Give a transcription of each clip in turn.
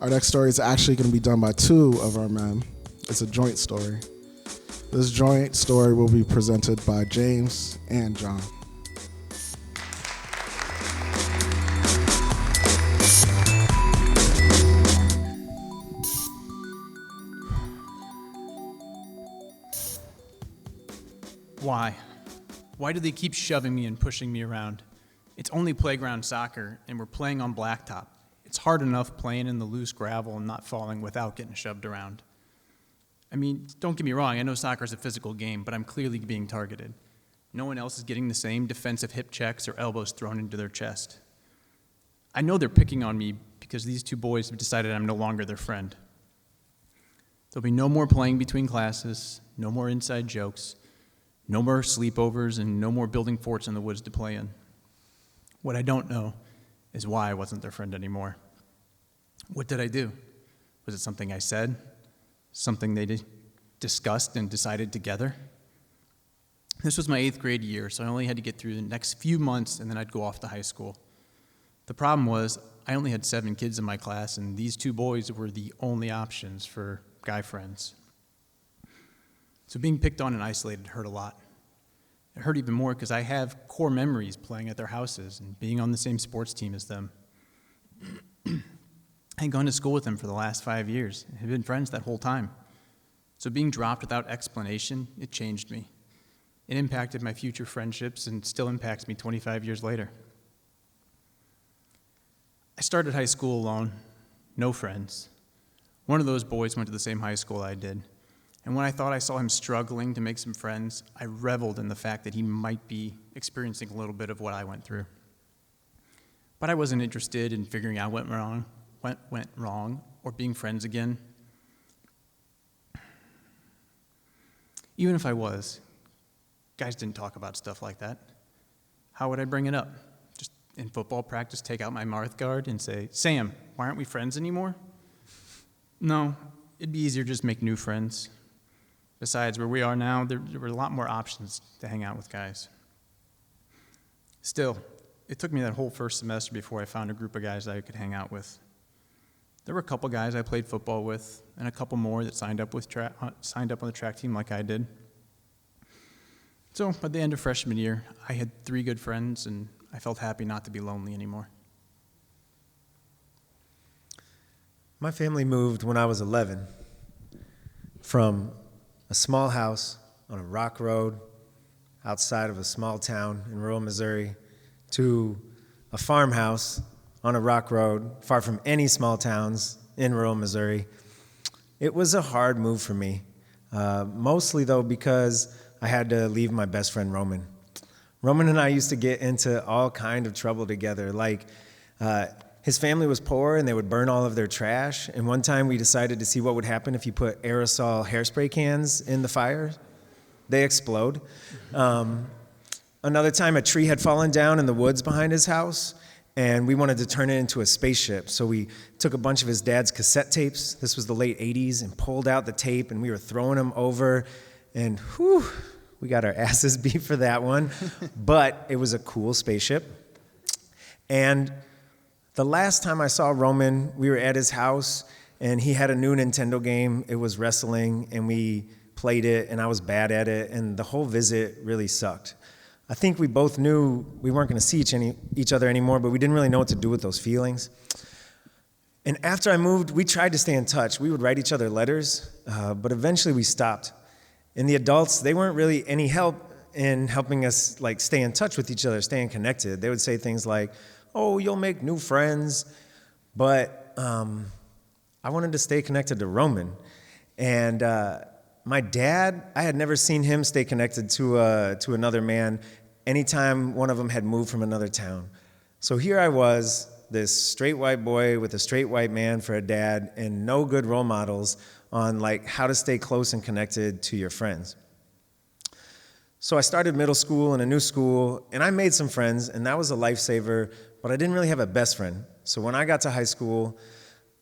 Our next story is actually going to be done by two of our men. It's a joint story. This joint story will be presented by James and John. Why? Why do they keep shoving me and pushing me around? It's only playground soccer, and we're playing on blacktop. It's hard enough playing in the loose gravel and not falling without getting shoved around. I mean, don't get me wrong, I know soccer is a physical game, but I'm clearly being targeted. No one else is getting the same defensive hip checks or elbows thrown into their chest. I know they're picking on me because these two boys have decided I'm no longer their friend. There'll be no more playing between classes, no more inside jokes, no more sleepovers, and no more building forts in the woods to play in. What I don't know is why I wasn't their friend anymore. What did I do? Was it something I said? Something they discussed and decided together? This was my 8th grade year, so I only had to get through the next few months and then I'd go off to high school. The problem was I only had 7 kids in my class, and these two boys were the only options for guy friends. So being picked on and isolated hurt a lot. It hurt even more because I have core memories playing at their houses and being on the same sports team as them. I had gone to school with them for the last 5 years and had been friends that whole time. So being dropped without explanation, it changed me. It impacted my future friendships and still impacts me 25 years later. I started high school alone, no friends. One of those boys went to the same high school I did. And when I thought I saw him struggling to make some friends, I reveled in the fact that he might be experiencing a little bit of what I went through. But I wasn't interested in figuring out what went wrong or being friends again. Even if I was, guys didn't talk about stuff like that. How would I bring it up? Just in football practice, take out my mouth guard and say, "Sam, why aren't we friends anymore?" No, it'd be easier to just make new friends. Besides, where we are now, there were a lot more options to hang out with guys. Still, it took me that whole first semester before I found a group of guys that I could hang out with. There were a couple guys I played football with, and a couple more that signed up on the track team like I did. So at the end of freshman year, I had 3 good friends, and I felt happy not to be lonely anymore. My family moved when I was 11 from a small house on a rock road outside of a small town in rural Missouri to a farmhouse on a rock road far from any small towns in rural Missouri. It was a hard move for me, mostly though because I had to leave my best friend Roman. Roman and I used to get into all kind of trouble together. His family was poor and they would burn all of their trash. And one time we decided to see what would happen if you put aerosol hairspray cans in the fire. They explode. Another time a tree had fallen down in the woods behind his house and we wanted to turn it into a spaceship. So we took a bunch of his dad's cassette tapes. This was the late 80s, and pulled out the tape and we were throwing them over, and whew, we got our asses beat for that one. But it was a cool spaceship. And the last time I saw Roman, we were at his house, and he had a new Nintendo game. It was wrestling, and we played it, and I was bad at it, and the whole visit really sucked. I think we both knew we weren't going to see each other anymore, but we didn't really know what to do with those feelings. And after I moved, we tried to stay in touch. We would write each other letters, but eventually we stopped. And the adults, they weren't really any help in helping us stay in touch with each other, staying connected. They would say things like, "Oh, you'll make new friends." But I wanted to stay connected to Roman. And my dad, I had never seen him stay connected to another man anytime one of them had moved from another town. So here I was, this straight white boy with a straight white man for a dad, and no good role models on how to stay close and connected to your friends. So I started middle school in a new school, and I made some friends, and that was a lifesaver, but I didn't really have a best friend. So when I got to high school,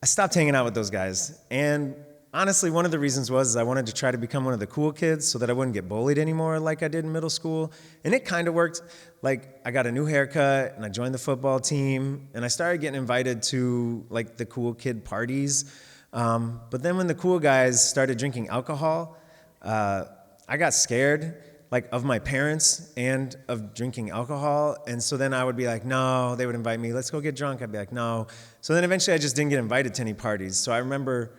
I stopped hanging out with those guys, and honestly, one of the reasons was I wanted to try to become one of the cool kids so that I wouldn't get bullied anymore like I did in middle school. And it kind of worked. Like, I got a new haircut, and I joined the football team, and I started getting invited to, like, the cool kid parties. But then when the cool guys started drinking alcohol, I got scared, like, of my parents and of drinking alcohol. And so then I would be like, no. They would invite me, let's go get drunk. I'd be like, no. So then eventually I just didn't get invited to any parties. So I remember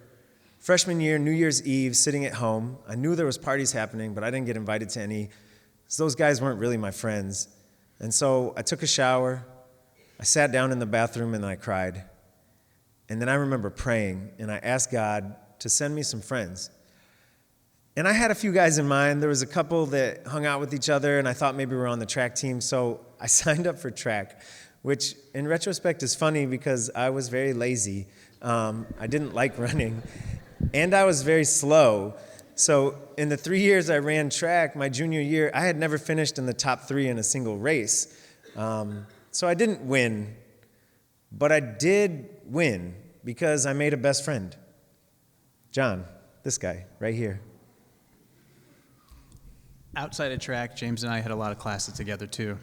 freshman year, New Year's Eve, sitting at home. I knew there was parties happening, but I didn't get invited to any. So those guys weren't really my friends. And so I took a shower. I sat down in the bathroom and I cried. And then I remember praying, and I asked God to send me some friends. And I had a few guys in mind. There was a couple that hung out with each other, and I thought maybe we were on the track team. So I signed up for track, which in retrospect is funny because I was very lazy. I didn't like running, and I was very slow. So in the 3 years I ran track, my junior year, I had never finished in the top 3 in a single race. So I didn't win, but I did win because I made a best friend. John, this guy right here. Outside of track, James and I had a lot of classes together too,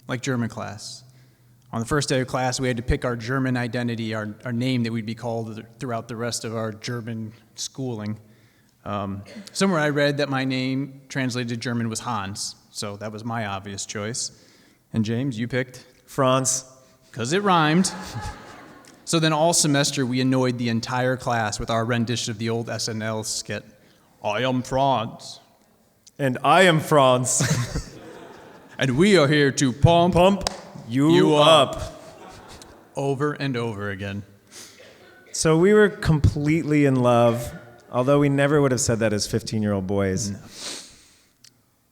like German class. On the first day of class, we had to pick our German identity, our name that we'd be called throughout the rest of our German schooling. Somewhere I read that my name translated to German was Hans, so that was my obvious choice. And James, you picked? Franz. Because it rhymed. So then all semester, we annoyed the entire class with our rendition of the old SNL skit, I am Franz. And I am Franz. And we are here to pump you up. Over and over again. So we were completely in love, although we never would have said that as 15-year-old boys. No.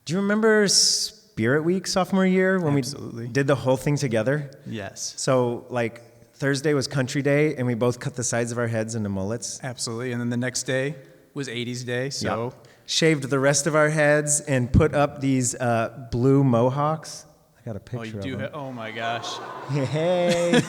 Do you remember Spirit Week sophomore year when Absolutely. we did the whole thing together? Yes. So, like, Thursday was country day, and we both cut the sides of our heads into mullets. Absolutely. And then the next day was 80s day, so... Yep. Shaved the rest of our heads and put up these blue mohawks. I got a picture Oh, you of do them. oh my gosh. Hey.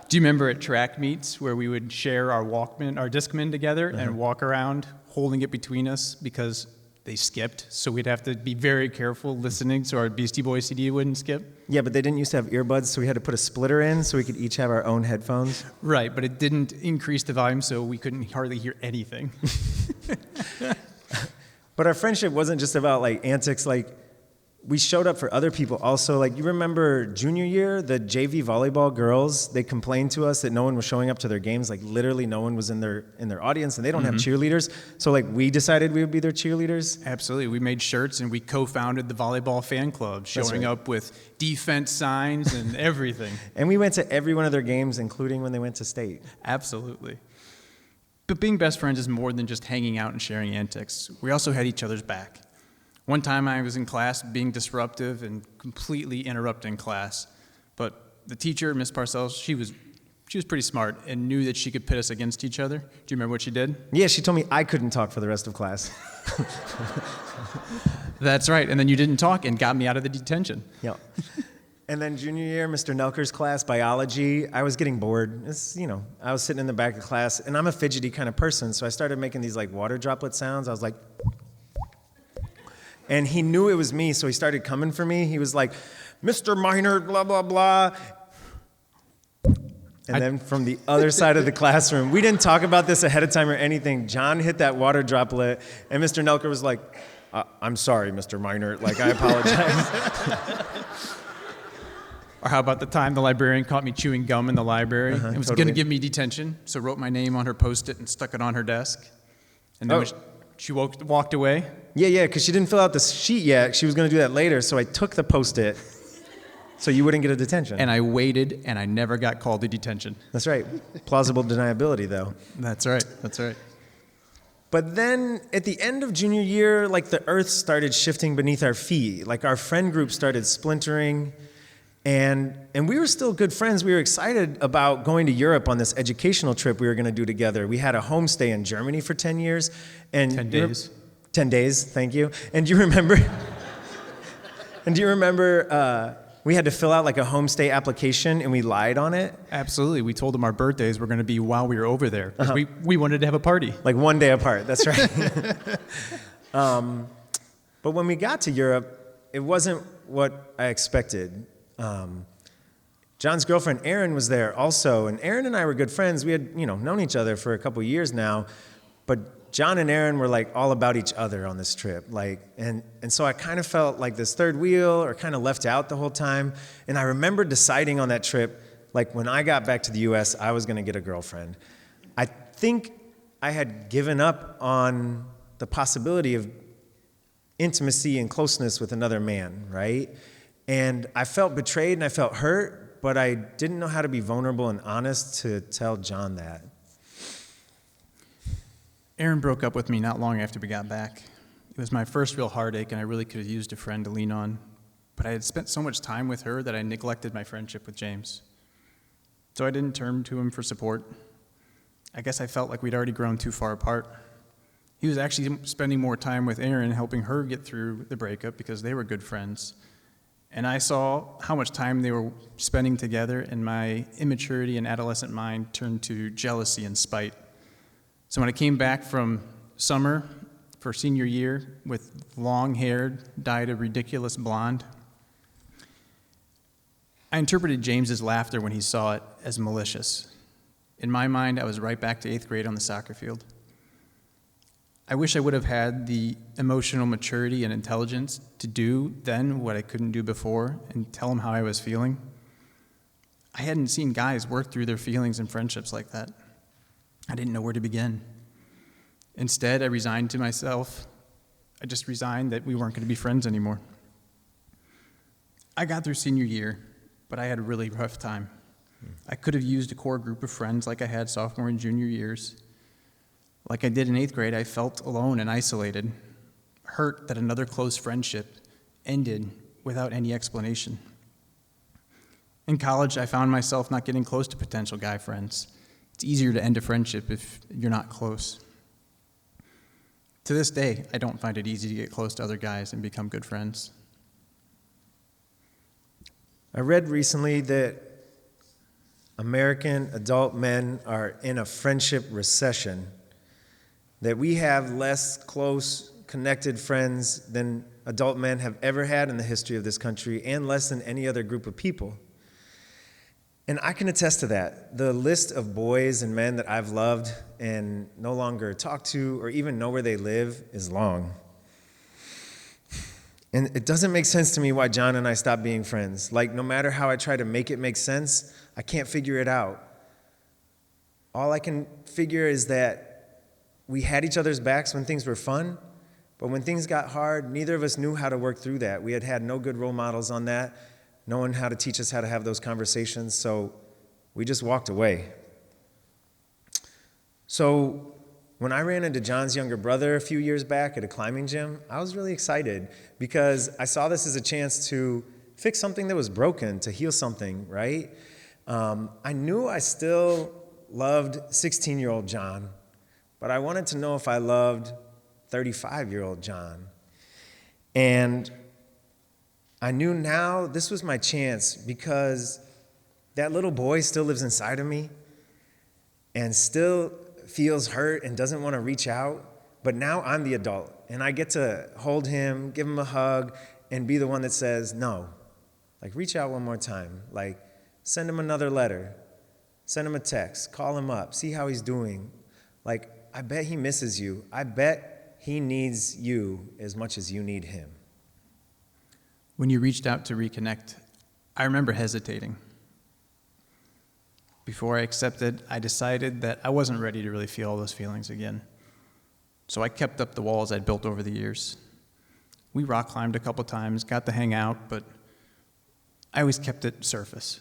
Do you remember at track meets where we would share our Discman together and walk around holding it between us because they skipped, so we'd have to be very careful listening so our Beastie Boys CD wouldn't skip? Yeah, but they didn't used to have earbuds, so we had to put a splitter in so we could each have our own headphones. Right, but it didn't increase the volume, so we couldn't hardly hear anything. But our friendship wasn't just about, like, antics. Like, we showed up for other people also. Like, you remember junior year, the JV volleyball girls, they complained to us that no one was showing up to their games. Like, literally no one was in their audience, and they don't have cheerleaders. So, like, we decided we would be their cheerleaders. Absolutely. We made shirts, and we co-founded the volleyball fan club, showing up with defense signs and everything. And we went to every one of their games, including when they went to state. Absolutely. But being best friends is more than just hanging out and sharing antics. We also had each other's back. One time I was in class being disruptive and completely interrupting class, but the teacher, Miss Parcells, she was pretty smart and knew that she could pit us against each other. Do you remember what she did? Yeah, she told me I couldn't talk for the rest of class. That's right, and then you didn't talk and got me out of the detention. Yeah. And then junior year, Mr. Nelker's class, biology, I was getting bored. I was sitting in the back of class, and I'm a fidgety kind of person, so I started making these, like, water droplet sounds. I was like... And he knew it was me, so he started coming for me. He was like, Mr. Meinert, blah, blah, blah. And then from the other side of the classroom, we didn't talk about this ahead of time or anything. John hit that water droplet, and Mr. Nelker was like, I'm sorry, Mr. Meinert. Like, I apologize. Or how about the time the librarian caught me chewing gum in the library and was going to give me detention, so wrote my name on her Post-it and stuck it on her desk. And then when she walked away. Yeah, because she didn't fill out the sheet yet. She was going to do that later, so I took the Post-it so you wouldn't get a detention. And I waited, and I never got called to detention. That's right. Plausible deniability, though. That's right. But then at the end of junior year, like, the earth started shifting beneath our feet. Like, our friend group started splintering. And we were still good friends. We were excited about going to Europe on this educational trip we were going to do together. We had a homestay in Germany for 10 years. And 10 days. 10 days, thank you. And do you remember we had to fill out like a homestay application, and we lied on it. Absolutely. We told them our birthdays were going to be while we were over there because we wanted to have a party. Like one day apart, that's right. But when we got to Europe, it wasn't what I expected. John's girlfriend, Erin, was there also, and Erin and I were good friends. We had, known each other for a couple years now, but John and Erin were like all about each other on this trip. And so I kind of felt like this third wheel or kind of left out the whole time. And I remember deciding on that trip, like when I got back to the U.S., I was going to get a girlfriend. I think I had given up on the possibility of intimacy and closeness with another man, right? And I felt betrayed and I felt hurt, but I didn't know how to be vulnerable and honest to tell John that. Erin broke up with me not long after we got back. It was my first real heartache, and I really could have used a friend to lean on. But I had spent so much time with her that I neglected my friendship with James. So I didn't turn to him for support. I guess I felt like we'd already grown too far apart. He was actually spending more time with Erin, helping her get through the breakup because they were good friends. And I saw how much time they were spending together, and my immaturity and adolescent mind turned to jealousy and spite. So when I came back from summer for senior year with long hair dyed a ridiculous blonde, I interpreted James's laughter when he saw it as malicious. In my mind, I was right back to 8th grade on the soccer field. I wish I would have had the emotional maturity and intelligence to do then what I couldn't do before and tell him how I was feeling. I hadn't seen guys work through their feelings and friendships like that. I didn't know where to begin. Instead, I resigned to myself. I just resigned that we weren't going to be friends anymore. I got through senior year, but I had a really rough time. I could have used a core group of friends like I had sophomore and junior years. Like I did in 8th grade, I felt alone and isolated, hurt that another close friendship ended without any explanation. In college, I found myself not getting close to potential guy friends. It's easier to end a friendship if you're not close. To this day, I don't find it easy to get close to other guys and become good friends. I read recently that American adult men are in a friendship recession, that we have less close, connected friends than adult men have ever had in the history of this country, and less than any other group of people. And I can attest to that. The list of boys and men that I've loved and no longer talk to or even know where they live is long. And it doesn't make sense to me why John and I stopped being friends. Like, no matter how I try to make it make sense, I can't figure it out. All I can figure is that we had each other's backs when things were fun, but when things got hard, neither of us knew how to work through that. We had no good role models on that, no one how to teach us how to have those conversations, so we just walked away. So when I ran into John's younger brother a few years back at a climbing gym, I was really excited because I saw this as a chance to fix something that was broken, to heal something, right? I knew I still loved 16-year-old John, but I wanted to know if I loved 35-year-old John. And I knew now this was my chance because that little boy still lives inside of me and still feels hurt and doesn't want to reach out. But now I'm the adult, and I get to hold him, give him a hug, and be the one that says, no. Like, reach out one more time. Like, send him another letter. Send him a text. Call him up. See how he's doing. Like, I bet he misses you. I bet he needs you as much as you need him. When you reached out to reconnect, I remember hesitating. Before I accepted, I decided that I wasn't ready to really feel all those feelings again. So I kept up the walls I'd built over the years. We rock climbed a couple times, got to hang out, but I always kept it surface.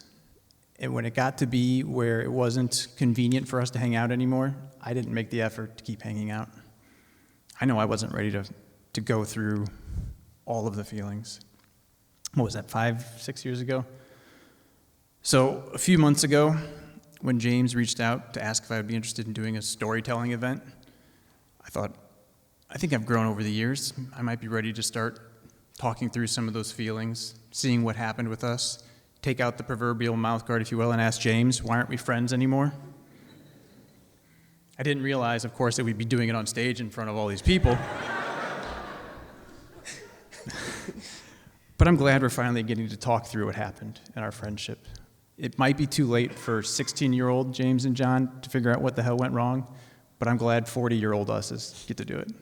And when it got to be where it wasn't convenient for us to hang out anymore, I didn't make the effort to keep hanging out. I know I wasn't ready to go through all of the feelings. What was that, 5-6 years ago? So a few months ago, when James reached out to ask if I would be interested in doing a storytelling event, I thought, I think I've grown over the years. I might be ready to start talking through some of those feelings, seeing what happened with us, take out the proverbial mouth guard, if you will, and ask James, why aren't we friends anymore? I didn't realize, of course, that we'd be doing it on stage in front of all these people. But I'm glad we're finally getting to talk through what happened in our friendship. It might be too late for 16-year-old James and John to figure out what the hell went wrong, but I'm glad 40-year-old us get to do it.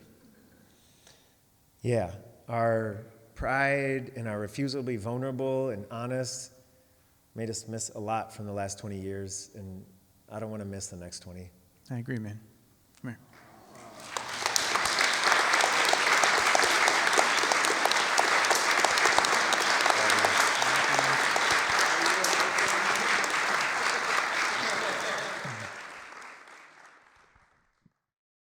Yeah, our pride and our refusal to be vulnerable and honest made us miss a lot from the last 20 years, and I don't want to miss the next 20. I agree, man. Come here.